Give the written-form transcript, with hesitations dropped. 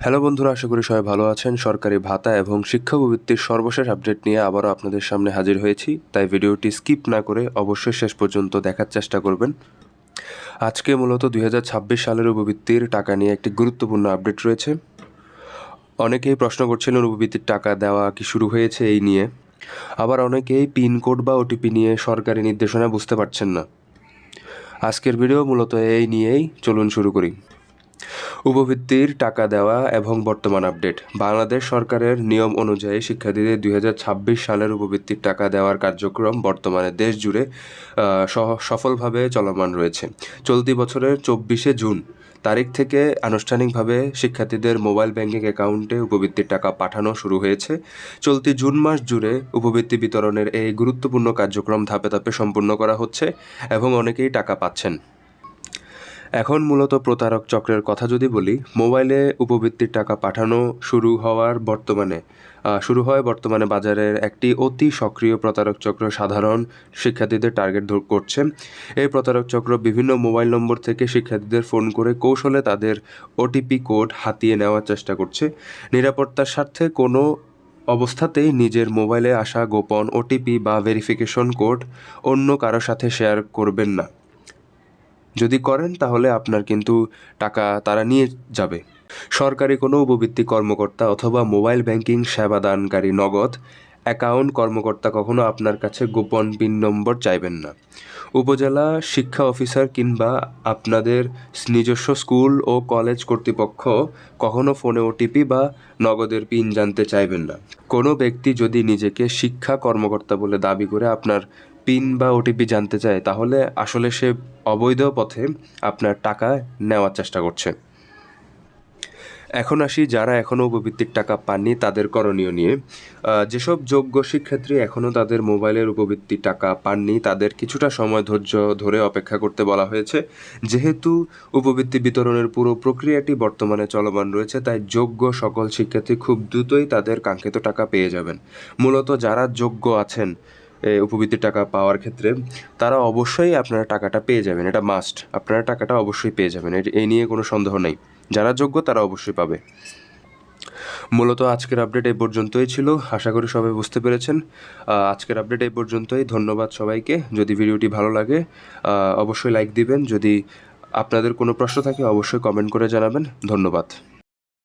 Hello বন্ধুরা, আশা করি সবাই ভালো আছেন। সরকারি ভাতা এবং শিক্ষাবৃত্তির সর্বশেষ আপডেট নিয়ে আবারও আপনাদের সামনে হাজির হয়েছি, তাই ভিডিওটি স্কিপ না করে অবশ্যই শেষ পর্যন্ত দেখার চেষ্টা করবেন। আজকে মূলত 2026 সালের উপবৃত্তির টাকা নিয়ে একটি গুরুত্বপূর্ণ আপডেট রয়েছে। অনেকেই প্রশ্ন করছিলেন উপবৃত্তির টাকা দেওয়া কি শুরু হয়েছে এই নিয়ে, আবার অনেকেই পিনকোড বা ওটিপি নিয়ে সরকারি নির্দেশনা বুঝতে পারছেন না। আজকের ভিডিও মূলত এই নিয়েই, চলুন শুরু করি। উপবৃত্তির টাকা দেওয়া এবং বর্তমান আপডেট। বাংলাদেশ সরকারের নিয়ম অনুযায়ী শিক্ষার্থীদের 2026 সালের উপবৃত্তির টাকা দেওয়ার কার্যক্রম বর্তমানে দেশ জুড়ে সফলভাবে চলমান রয়েছে। চলতি বছরের 24শে জুন তারিখ থেকে আনুষ্ঠানিকভাবে শিক্ষার্থীদের মোবাইল ব্যাংকিং অ্যাকাউন্টে উপবৃত্তির টাকা পাঠানো শুরু হয়েছে। চলতি জুন মাস জুড়ে উপবৃত্তি বিতরণের এই গুরুত্বপূর্ণ কার্যক্রম ধাপে ধাপে সম্পূর্ণ করা হচ্ছে এবং অনেকেই টাকা পাচ্ছেন। এখন মূলত প্রতারক চক্রের কথা যদি বলি, মোবাইলে উপবৃত্তির টাকা পাঠানো শুরু হয় বর্তমানে বাজারের একটি অতি সক্রিয় প্রতারক চক্র সাধারণ শিক্ষার্থীদের টার্গেট করছে। এই প্রতারক চক্র বিভিন্ন মোবাইল নম্বর থেকে শিক্ষার্থীদের ফোন করে কৌশলে তাদের ওটিপি কোড হাতিয়ে নেওয়ার চেষ্টা করছে। নিরাপত্তার স্বার্থে কোনো অবস্থাতেই নিজের মোবাইলে আসা গোপন ওটিপি বা ভেরিফিকেশন কোড অন্য কারো সাথে শেয়ার করবেন না। যদি করেন তাহলে আপনার কিন্তু টাকা তারা নিয়ে যাবে। সরকারি কোনো উপবৃত্তি কর্মকর্তা অথবা মোবাইল ব্যাংকিং সেবাদানকারী নগদ অ্যাকাউন্ট কর্মকর্তা কখনো আপনার কাছে গোপন পিন নম্বর চাইবেন না। উপজেলা শিক্ষা অফিসার কিংবা আপনাদের নিজস্ব স্কুল ও কলেজ কর্তৃপক্ষ কখনো ফোনে ওটিপি বা নগদের পিন জানতে চাইবেন না। কোনো ব্যক্তি যদি নিজেকে শিক্ষা কর্মকর্তা বলে দাবি করে আপনার পিন বা ওটিপি জানতে চায়, তাহলে আসলে সে অবৈধ পথে আপনার টাকা নেওয়ার চেষ্টা করছে। এখন আসি যারা এখনও উপবৃত্তির টাকা পাননি তাদের করণীয় নিয়ে। যেসব যোগ্য শিক্ষার্থী এখনও তাদের মোবাইলের উপবৃত্তির টাকা পাননি, তাদের কিছুটা সময় ধৈর্য ধরে অপেক্ষা করতে বলা হয়েছে। যেহেতু উপবৃত্তি বিতরণের পুরো প্রক্রিয়াটি বর্তমানে চলমান রয়েছে, তাই যোগ্য সকল শিক্ষার্থী খুব দ্রুতই তাদের কাঙ্ক্ষিত টাকা পেয়ে যাবেন। মূলত যারা যোগ্য আছেন উপবৃত্তির টাকা পাওয়ার ক্ষেত্রে, তারা অবশ্যই আপনারা টাকাটা পেয়ে যাবেন, এটা মাস্ট। আপনারা টাকাটা অবশ্যই পেয়ে যাবেন, এই নিয়ে কোনো সন্দেহ নেই। যারা যোগ্য তারা অবশ্যই পাবে। মূলত আজকের আপডেট এই পর্যন্তই ছিল, আশা করি সবাই বুঝতে পেরেছেন। আজকের আপডেট এই পর্যন্তই। ধন্যবাদ সবাইকে। যদি ভিডিওটি ভালো লাগে অবশ্যই লাইক দিবেন। যদি আপনাদের কোনো প্রশ্ন থাকে অবশ্যই কমেন্ট করে জানাবেন। ধন্যবাদ।